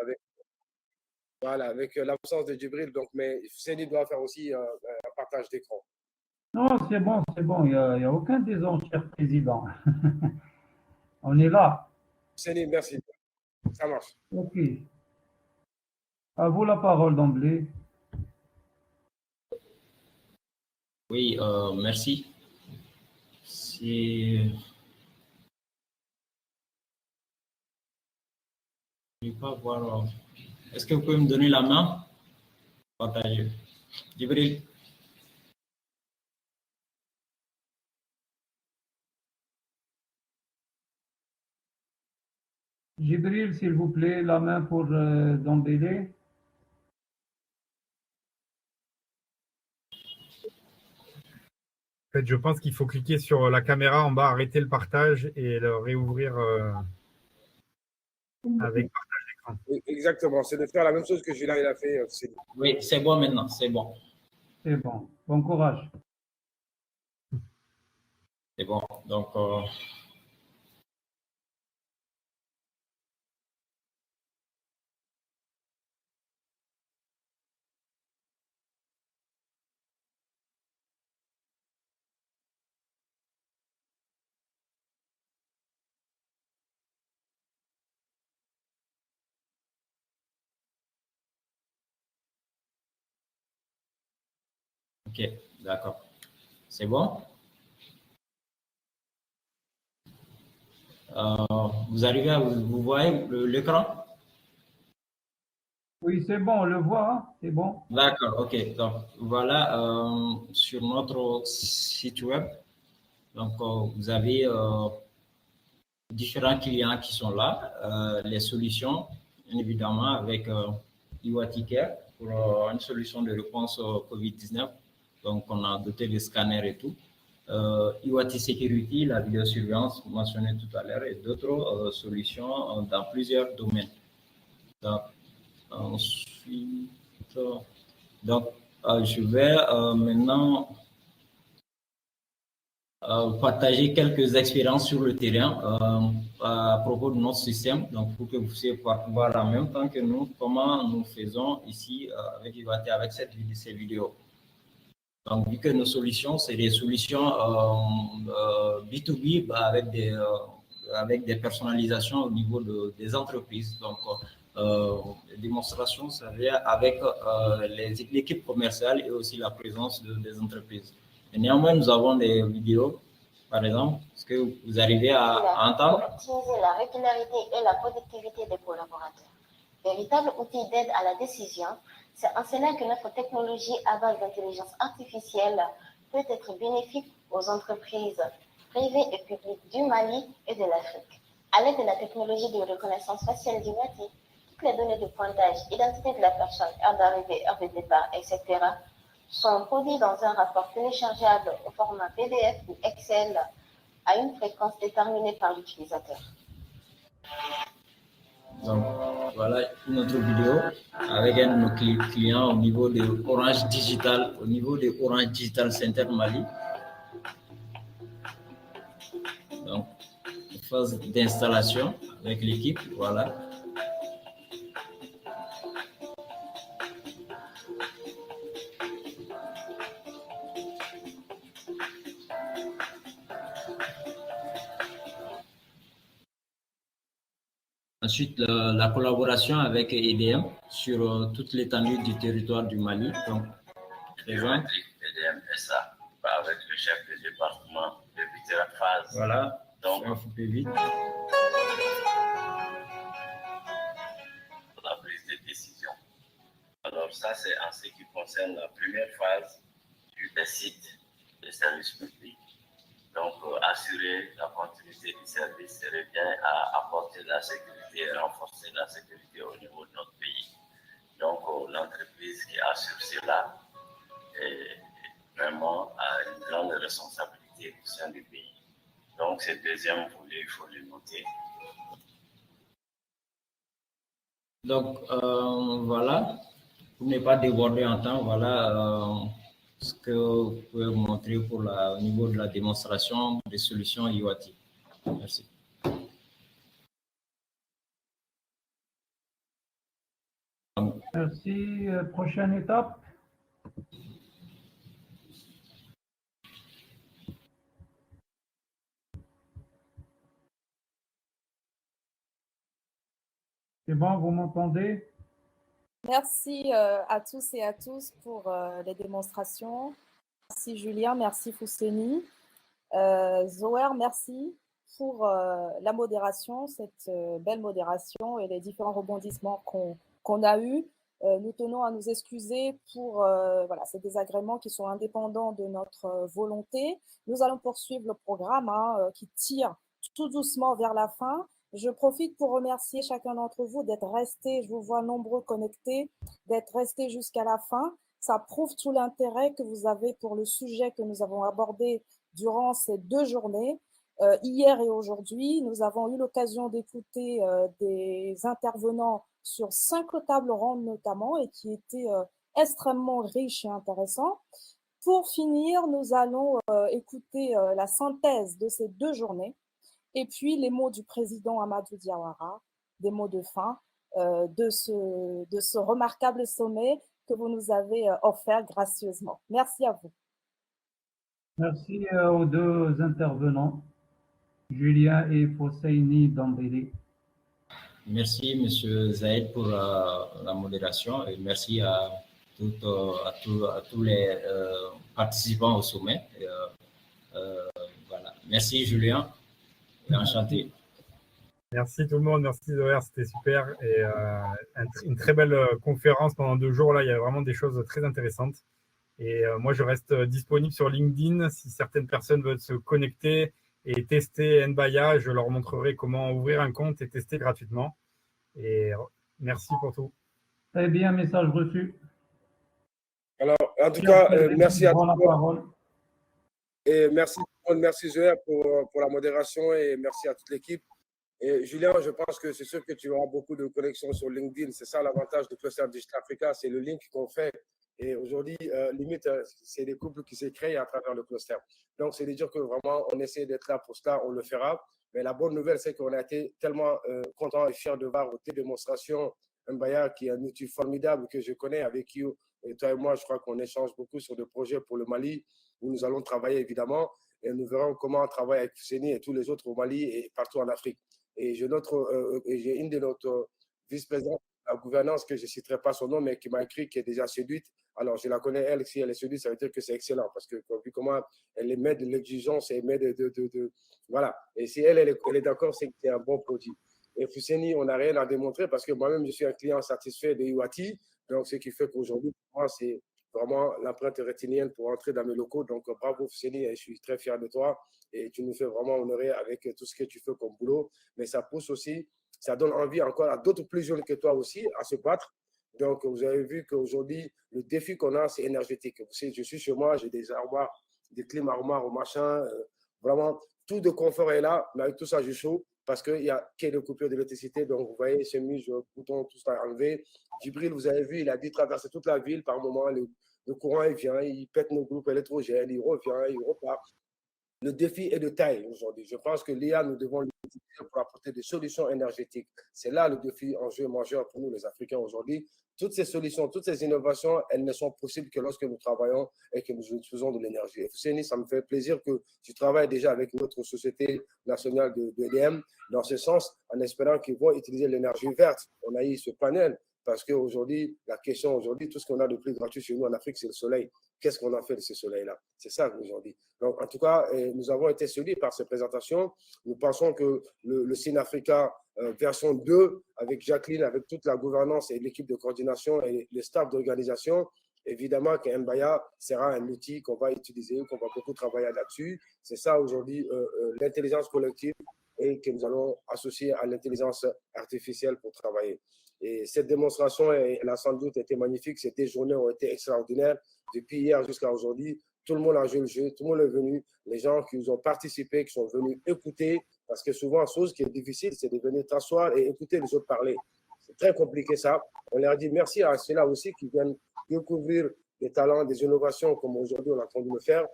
Speaker 5: avec l'absence de Djibril, donc, mais Céline doit faire aussi un partage d'écran.
Speaker 2: Non, c'est bon, il n'y a aucun désordre, cher président. On est là.
Speaker 5: Céline, merci. Ça marche.
Speaker 2: Ok. À vous la parole d'emblée.
Speaker 3: Oui, merci. Je ne vais pas voir. Est-ce que vous pouvez me donner la main? Partager. Djibril.
Speaker 2: Djibril, s'il vous plaît, la main pour Dembélé.
Speaker 1: En fait, je pense qu'il faut cliquer sur la caméra en bas, arrêter le partage et le réouvrir avec partage d'écran.
Speaker 5: Exactement, c'est de faire la même chose que Julien a fait.
Speaker 3: Oui, c'est bon maintenant, c'est bon.
Speaker 2: C'est bon, bon courage.
Speaker 3: C'est bon, donc... Ok, d'accord. C'est bon? Vous arrivez à vous voyez l'écran?
Speaker 2: Oui, c'est bon, on le voit, hein? C'est bon.
Speaker 3: D'accord, ok. Donc voilà, sur notre site web, donc vous avez différents clients qui sont là, les solutions, évidemment, avec Iwaticare pour une solution de réponse au COVID-19. Donc, on a doté de scanners et tout. Iwati Security, la vidéosurveillance mentionnée tout à l'heure, et d'autres solutions dans plusieurs domaines. Donc, ensuite, je vais maintenant partager quelques expériences sur le terrain à propos de notre système, donc pour que vous puissiez voir en même temps que nous comment nous faisons ici avec Iwati, avec ces vidéos. Donc, vu que nos solutions, c'est des solutions B2B avec des personnalisations au niveau des entreprises. Donc, démonstration, ça vient avec l'équipe commerciale et aussi la présence des entreprises. Et néanmoins, nous avons des vidéos, par exemple. Est-ce que vous arrivez à entendre?
Speaker 6: Pour optimiser la régularité et la productivité des collaborateurs. Véritable outil d'aide à la décision, c'est en cela que notre technologie à base d'intelligence artificielle peut être bénéfique aux entreprises privées et publiques du Mali et de l'Afrique. À l'aide de la technologie de reconnaissance faciale d'Iwati, toutes les données de pointage, identité de la personne, heure d'arrivée, heure de départ, etc., sont produites dans un rapport téléchargeable au format PDF ou Excel à une fréquence déterminée par l'utilisateur.
Speaker 3: Donc, voilà une autre vidéo avec un de nos clients au niveau de Orange Digital, au niveau de Orange Digital Center Mali. Donc, phase d'installation avec l'équipe, voilà. Ensuite, la collaboration avec EDM sur toute l'étendue du territoire du Mali. Donc,
Speaker 7: EDM SA, avec le chef du département de différentes phases.
Speaker 3: Voilà,
Speaker 7: donc
Speaker 3: un peu plus vite.
Speaker 7: La prise de décision. Alors, ça, c'est en ce qui concerne la première phase des sites de service public. Donc, assurer la continuité du service revient à apporter la sécurité, renforcer la sécurité au niveau de notre pays. Donc, l'entreprise qui assure cela est vraiment a une grande responsabilité au sein du pays. Donc, ce deuxième volet, il faut le noter.
Speaker 3: Donc, voilà, pour ne pas déborder en temps, voilà ce que vous pouvez vous montrer pour au niveau de la démonstration des solutions Iwati. Merci.
Speaker 2: Merci. Prochaine étape. C'est bon, vous m'entendez?
Speaker 8: Merci à tous et à tous pour les démonstrations. Merci Julien, merci Fousseni. Zoher, merci pour la modération, cette belle modération et les différents rebondissements qu'on a eus. Nous tenons à nous excuser pour voilà, ces désagréments qui sont indépendants de notre volonté. Nous allons poursuivre le programme qui tire tout doucement vers la fin. Je profite pour remercier chacun d'entre vous d'être restés, je vous vois nombreux connectés, d'être restés jusqu'à la fin. Ça prouve tout l'intérêt que vous avez pour le sujet que nous avons abordé durant ces 2 journées. Hier et aujourd'hui, nous avons eu l'occasion d'écouter des intervenants sur 5 tables rondes notamment et qui étaient extrêmement riches et intéressants. Pour finir, nous allons écouter la synthèse de ces 2 journées. Et puis, les mots du président Amadou Diawara, des mots de fin de ce remarquable sommet que vous nous avez offert gracieusement. Merci à vous.
Speaker 2: Merci aux 2 intervenants, Julien et Fosseini Dambélé.
Speaker 3: Merci, M. Zaïd, pour la modération et merci à tous les participants au sommet. Voilà. Merci, Julien. Enchanté.
Speaker 1: Merci tout le monde, merci Zoher, c'était super et une très belle conférence pendant 2 jours. Là, il y a vraiment des choses très intéressantes. Et moi, je reste disponible sur LinkedIn si certaines personnes veulent se connecter et tester Nbaya. Je leur montrerai comment ouvrir un compte et tester gratuitement. Et merci pour tout.
Speaker 2: Très bien, message reçu.
Speaker 5: Alors, en tout cas, merci à tous. Et merci Zoher pour la modération et merci à toute l'équipe. Et Julien, je pense que c'est sûr que tu auras beaucoup de connexions sur LinkedIn. C'est ça l'avantage de Cluster Digital Africa, c'est le link qu'on fait. Et aujourd'hui, limite, c'est des couples qui s'est créé à travers le cluster. Donc, c'est de dire que vraiment, on essaie d'être là pour cela, on le fera. Mais la bonne nouvelle, c'est qu'on a été tellement contents et fiers de voir tes démonstrations. Nbaya, qui est un outil formidable que je connais, avec qui, et toi et moi, je crois qu'on échange beaucoup sur des projets pour le Mali, où nous allons travailler évidemment. Et nous verrons comment on travaille avec Fousseni et tous les autres au Mali et partout en Afrique. Et j'ai une de notre vice-présidente la gouvernance, que je ne citerai pas son nom, mais qui m'a écrit, qui est déjà séduite. Alors, je la connais, elle, si elle est séduite, ça veut dire que c'est excellent, parce que vu comment elle émet de l'exigence, elle émet voilà. Et si elle est d'accord, c'est que c'est un bon produit. Et Fousseni, on n'a rien à démontrer, parce que moi-même, je suis un client satisfait de Iwati. Donc, ce qui fait qu'aujourd'hui, pour moi, c'est vraiment l'empreinte rétinienne pour entrer dans mes locaux. Donc, bravo Fousseni, je suis très fier de toi. Et tu nous fais vraiment honorer avec tout ce que tu fais comme boulot. Mais ça pousse aussi, ça donne envie encore à d'autres plus jeunes que toi aussi à se battre. Donc, vous avez vu qu'aujourd'hui, le défi qu'on a, c'est énergétique. Vous savez, je suis chez moi, j'ai des armoires, des clims armoires au machin. Vraiment, tout de confort est là. Mais avec tout ça, je chaud parce qu'il y a qu'il y ait des coupures d'électricité. Donc, vous voyez, chemise, bouton, tout ça enlevé. Djibril, vous avez vu, il a dû traverser toute la ville par moment. Le courant, il vient, il pète nos groupes électrogènes, il revient, il repart. Le défi est de taille aujourd'hui. Je pense que l'IA, nous devons l'utiliser pour apporter des solutions énergétiques. C'est là le défi en jeu majeur pour nous, les Africains, aujourd'hui. Toutes ces solutions, toutes ces innovations, elles ne sont possibles que lorsque nous travaillons et que nous utilisons de l'énergie. Et Fousseni, ça me fait plaisir que tu travailles déjà avec notre société nationale de l'EDM dans ce sens, en espérant qu'ils vont utiliser l'énergie verte. On a eu ce panel parce qu'aujourd'hui, la question aujourd'hui, tout ce qu'on a de plus gratuit chez nous en Afrique, c'est le soleil. Qu'est-ce qu'on a fait de ce soleil-là? C'est ça aujourd'hui. Donc, en tout cas, nous avons été séduits par ces présentations. Nous pensons que le Sinafrica version 2, avec Jacqueline, avec toute la gouvernance et l'équipe de coordination et les staffs d'organisation, évidemment que Mbaya sera un outil qu'on va utiliser, qu'on va beaucoup travailler là-dessus. C'est ça aujourd'hui, l'intelligence collective et que nous allons associer à l'intelligence artificielle pour travailler. Et cette démonstration, elle a sans doute été magnifique. Ces journées ont été extraordinaires. Depuis hier jusqu'à aujourd'hui, tout le monde a joué le jeu, tout le monde est venu. Les gens qui nous ont participé, qui sont venus écouter, parce que souvent, chose qui est difficile, c'est de venir t'asseoir et écouter les autres parler. C'est très compliqué ça. On leur dit merci à ceux-là aussi qui viennent découvrir des talents, des innovations, comme aujourd'hui on a entendu le faire.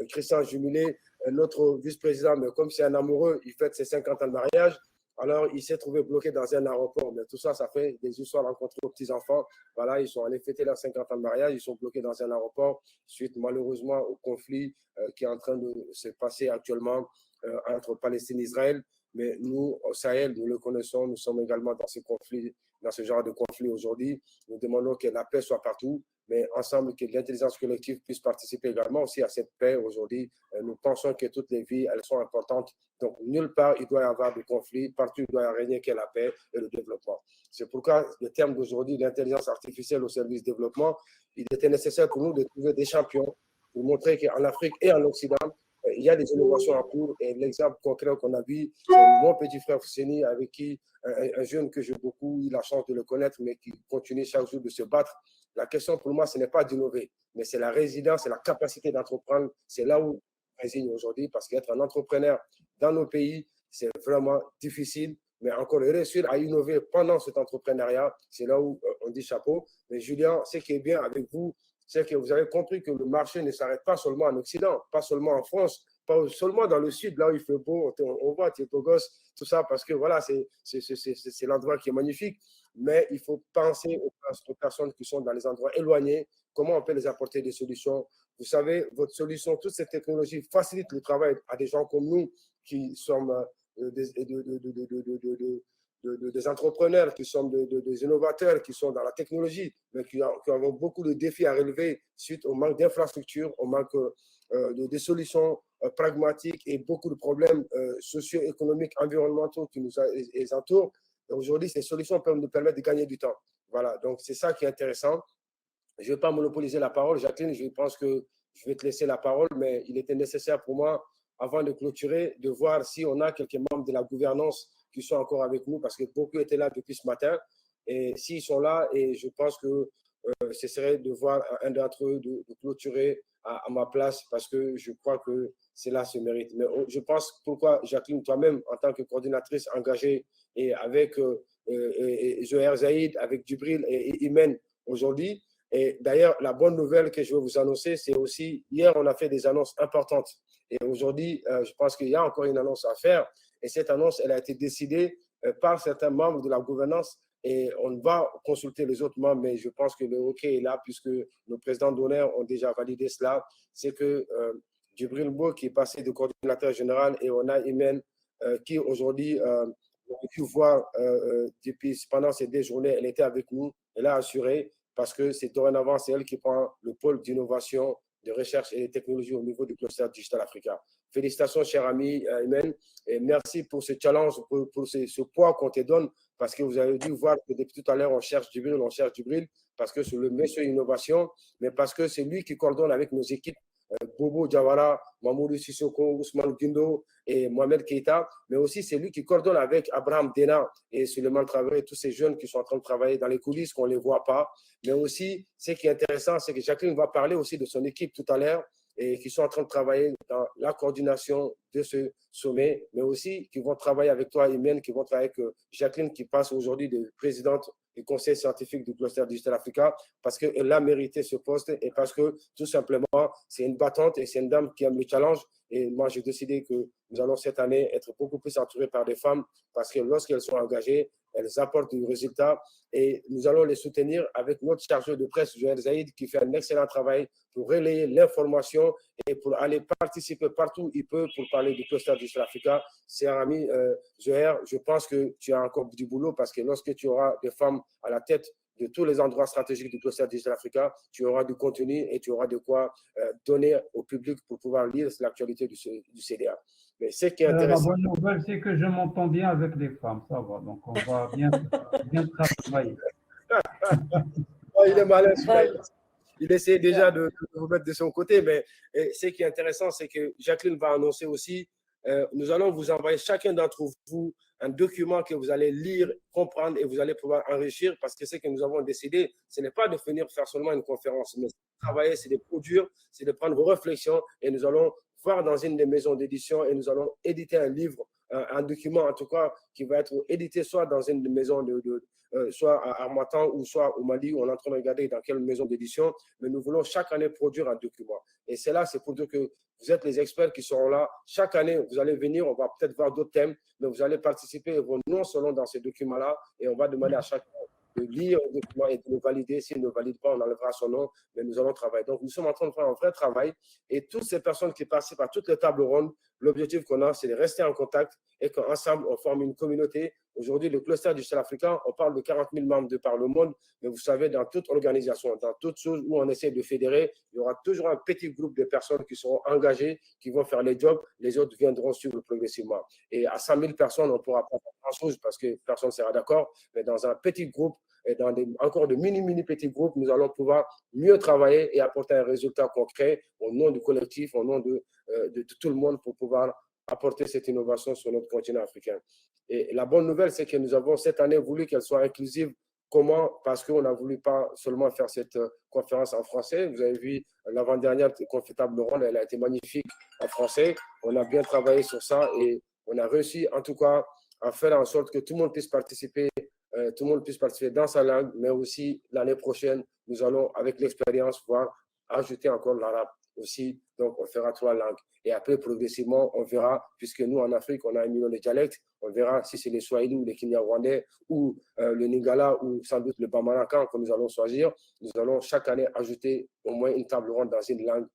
Speaker 5: Christian Jumilet, notre vice-président, mais comme c'est un amoureux, il fête ses 50 ans de mariage. Alors, il s'est trouvé bloqué dans un aéroport. Mais tout ça, ça fait des histoires rencontrées aux petits-enfants. Voilà, ils sont allés fêter leurs 50 ans de mariage. Ils sont bloqués dans un aéroport suite, malheureusement, au conflit qui est en train de se passer actuellement entre Palestine et Israël. Mais nous, au Sahel, nous le connaissons. Nous sommes également dans ce conflit, dans ce genre de conflit aujourd'hui. Nous demandons que la paix soit partout, mais ensemble, que l'intelligence collective puisse participer également aussi à cette paix aujourd'hui. Nous pensons que toutes les vies, elles sont importantes. Donc, nulle part, il doit y avoir de conflit. Partout, il doit y régner que la paix et le développement. C'est pourquoi le terme d'aujourd'hui, l'intelligence artificielle au service du développement, il était nécessaire pour nous de trouver des champions pour montrer qu'en Afrique et en Occident, il y a des innovations en cours. Et l'exemple concret qu'on a vu, c'est mon petit frère Fousseni, avec qui, un jeune que j'ai beaucoup eu la chance de le connaître, mais qui continue chaque jour de se battre. La question pour moi, ce n'est pas d'innover, mais c'est la résilience, c'est la capacité d'entreprendre. C'est là où on résigne aujourd'hui, parce qu'être un entrepreneur dans nos pays, c'est vraiment difficile. Mais encore réussir à innover pendant cet entrepreneuriat, c'est là où on dit chapeau. Mais Julien, ce qui est bien avec vous, c'est que vous avez compris que le marché ne s'arrête pas seulement en Occident, pas seulement en France, pas seulement dans le Sud, là où il fait beau, on voit, tu es beau gosse, tout ça, parce que voilà, c'est l'endroit qui est magnifique. Mais il faut penser aux personnes qui sont dans les endroits éloignés, comment on peut les apporter des solutions. Vous savez, votre solution, toutes ces technologies facilitent le travail à des gens comme nous qui sommes des entrepreneurs, qui sont des innovateurs, qui sont dans la technologie, mais qui ont beaucoup de défis à relever suite au manque d'infrastructures, au manque de solutions pragmatiques et beaucoup de problèmes socio-économiques, environnementaux qui nous entourent. Aujourd'hui, ces solutions peuvent nous permettre de gagner du temps. Voilà, donc c'est ça qui est intéressant. Je ne vais pas monopoliser la parole. Jacqueline, je pense que je vais te laisser la parole, mais il était nécessaire pour moi, avant de clôturer, de voir si on a quelques membres de la gouvernance qui sont encore avec nous, parce que beaucoup étaient là depuis ce matin. Et s'ils sont là, et je pense que ce serait de voir un d'entre eux de clôturer à ma place, parce que je crois que cela se mérite. Mais je pense, pourquoi, Jacqueline, toi-même, en tant que coordinatrice engagée, et avec Zoher Zaïd, avec Djibril et Imen aujourd'hui. Et d'ailleurs, la bonne nouvelle que je veux vous annoncer, c'est aussi, hier, on a fait des annonces importantes. Et aujourd'hui, je pense qu'il y a encore une annonce à faire. Et cette annonce, elle a été décidée par certains membres de la gouvernance. Et on va consulter les autres membres, mais je pense que le hockey est là, puisque nos présidents d'honneur ont déjà validé cela. C'est que Djibril Bo, qui est passé de coordinateur général, et on a Imen, qui aujourd'hui pu voir depuis pendant ces 2 journées, elle était avec nous, elle a assuré parce que c'est dorénavant, c'est elle qui prend le pôle d'innovation, de recherche et de technologie au niveau du cluster Digital Africa. Félicitations, cher ami Imen, et merci pour ce challenge, pour ce poids qu'on te donne, parce que vous avez dû voir que depuis tout à l'heure, on cherche Djibril, parce que c'est le monsieur innovation, mais parce que c'est lui qui coordonne avec nos équipes, Bobo Diawara, Mamoudou Sissoko, Ousmane Guindo et Mohamed Keita, mais aussi c'est lui qui coordonne avec Abraham Dena et Suleiman Traoré, tous ces jeunes qui sont en train de travailler dans les coulisses, qu'on ne les voit pas. Mais aussi, ce qui est intéressant, c'est que Jacqueline va parler aussi de son équipe tout à l'heure et qui sont en train de travailler dans la coordination de ce sommet, mais aussi qui vont travailler avec toi, Imen, qui vont travailler avec Jacqueline, qui passe aujourd'hui de présidente du conseil scientifique du cluster Digital Africa, parce qu'elle a mérité ce poste et parce que, tout simplement, c'est une battante et c'est une dame qui aime le challenge. Et moi, j'ai décidé que nous allons cette année être beaucoup plus entourés par des femmes, parce que lorsqu'elles sont engagées, elles apportent du résultat et nous allons les soutenir avec notre chargeur de presse, Joël Zaïd, qui fait un excellent travail pour relayer l'information et pour aller participer partout où il peut pour parler du cluster Digital Africa. Cher ami Joël, je pense que tu as encore du boulot parce que lorsque tu auras des femmes à la tête de tous les endroits stratégiques du cluster Digital Africa, tu auras du contenu et tu auras de quoi donner au public pour pouvoir lire l'actualité du CDA. Mais ce qui est intéressant…
Speaker 2: La bonne nouvelle, c'est que je m'entends bien avec les femmes, ça va, donc on va bien travailler.
Speaker 5: Oh, il est malin, il essaie déjà de vous mettre de son côté, mais ce qui est intéressant, c'est que Jacqueline va annoncer aussi, nous allons vous envoyer chacun d'entre vous un document que vous allez lire, comprendre et vous allez pouvoir enrichir, parce que ce que nous avons décidé, ce n'est pas de venir faire seulement une conférence, mais travailler, c'est de produire, c'est de prendre vos réflexions et nous allons voir dans une des maisons d'édition et nous allons éditer un livre, un document en tout cas qui va être édité soit dans une maison soit à Harmattan ou soit au Mali, on est en train de regarder dans quelle maison d'édition, mais nous voulons chaque année produire un document. Et c'est là, c'est pour dire que vous êtes les experts qui seront là. Chaque année, vous allez venir, on va peut-être voir d'autres thèmes, mais vous allez participer et vos noms seront dans ces documents-là et on va demander à chacun de lire le document et de le valider. S'il ne valide pas, on enlèvera son nom, mais nous allons travailler. Donc, nous sommes en train de faire un vrai travail et toutes ces personnes qui participent à toutes les tables rondes, l'objectif qu'on a, c'est de rester en contact et qu'ensemble, on forme une communauté. Aujourd'hui, le cluster Digital Africa, on parle de 40 000 membres de par le monde, mais vous savez, dans toute organisation, dans toute chose où on essaie de fédérer, il y aura toujours un petit groupe de personnes qui seront engagées, qui vont faire les jobs, les autres viendront suivre progressivement. Et à 100 000 personnes, on ne pourra pas faire grand-chose parce que personne ne sera d'accord, mais dans un petit groupe, et dans encore de mini petits groupes, nous allons pouvoir mieux travailler et apporter un résultat concret au nom du collectif, au nom de tout le monde pour pouvoir apporter cette innovation sur notre continent africain. Et la bonne nouvelle, c'est que nous avons cette année voulu qu'elle soit inclusive. Comment? Parce qu'on a voulu pas seulement faire cette conférence en français. Vous avez vu l'avant-dernière table ronde, elle a été magnifique en français. On a bien travaillé sur ça et on a réussi en tout cas à faire en sorte que tout le monde puisse participer dans sa langue, mais aussi l'année prochaine, nous allons, avec l'expérience, voir ajouter encore l'arabe aussi. Donc, on fera 3 langues. Et après, progressivement, on verra, puisque nous, en Afrique, on a 1 million de dialectes, on verra si c'est les Swahili ou les Kinyarwandais ou le Lingala ou sans doute le Bamarakan que nous allons choisir. Nous allons chaque année ajouter au moins une table ronde dans une langue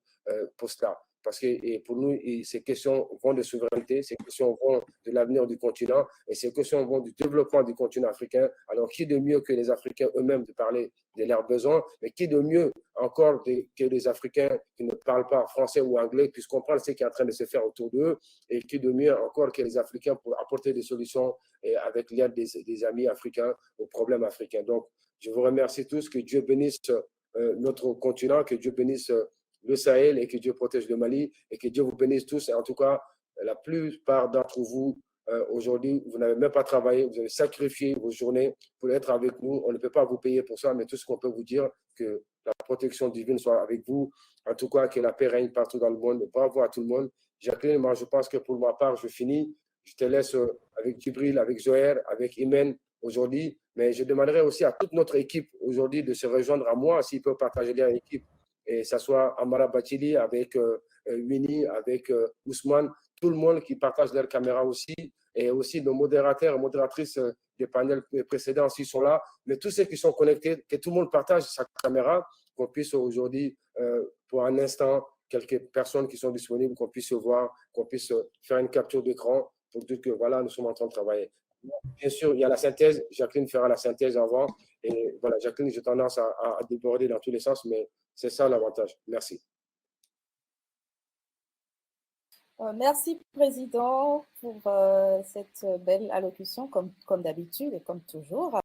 Speaker 5: post-là. Parce que pour nous, ces questions vont de souveraineté, ces questions vont de l'avenir du continent et ces questions vont du développement du continent africain. Alors, qui de mieux que les Africains eux-mêmes de parler de leurs besoins, mais qui de mieux encore que les Africains qui ne parlent pas français ou anglais puissent comprendre ce qui est en train de se faire autour d'eux et qui de mieux encore que les Africains pour apporter des solutions et avec l'aide des amis africains aux problèmes africains. Donc, je vous remercie tous, que Dieu bénisse notre continent, que Dieu bénisse le Sahel et que Dieu protège le Mali et que Dieu vous bénisse tous. Et en tout cas, la plupart d'entre vous, aujourd'hui, vous n'avez même pas travaillé, vous avez sacrifié vos journées pour être avec nous. On ne peut pas vous payer pour ça, mais tout ce qu'on peut vous dire, que la protection divine soit avec vous. En tout cas, que la paix règne partout dans le monde. Bravo à tout le monde. Jacqueline, moi, je pense que pour ma part, je finis. Je te laisse avec Djibril, avec Zoher, avec Imen aujourd'hui. Mais je demanderai aussi à toute notre équipe aujourd'hui de se rejoindre à moi s'ils peuvent partager leur équipe. Et ça soit Amara Bachili avec Winnie, avec Ousmane, tout le monde qui partage leur caméra aussi, et aussi nos modérateurs et modératrices des panels précédents aussi sont là, mais tous ceux qui sont connectés, que tout le monde partage sa caméra, qu'on puisse aujourd'hui, pour un instant, quelques personnes qui sont disponibles, qu'on puisse se voir, qu'on puisse faire une capture d'écran pour dire que voilà, nous sommes en train de travailler. Bien sûr, il y a la synthèse. Jacqueline fera la synthèse avant. Et voilà, Jacqueline, j'ai tendance à déborder dans tous les sens, mais c'est ça l'avantage. Merci.
Speaker 8: Merci, Président, pour cette belle allocution, comme d'habitude et comme toujours.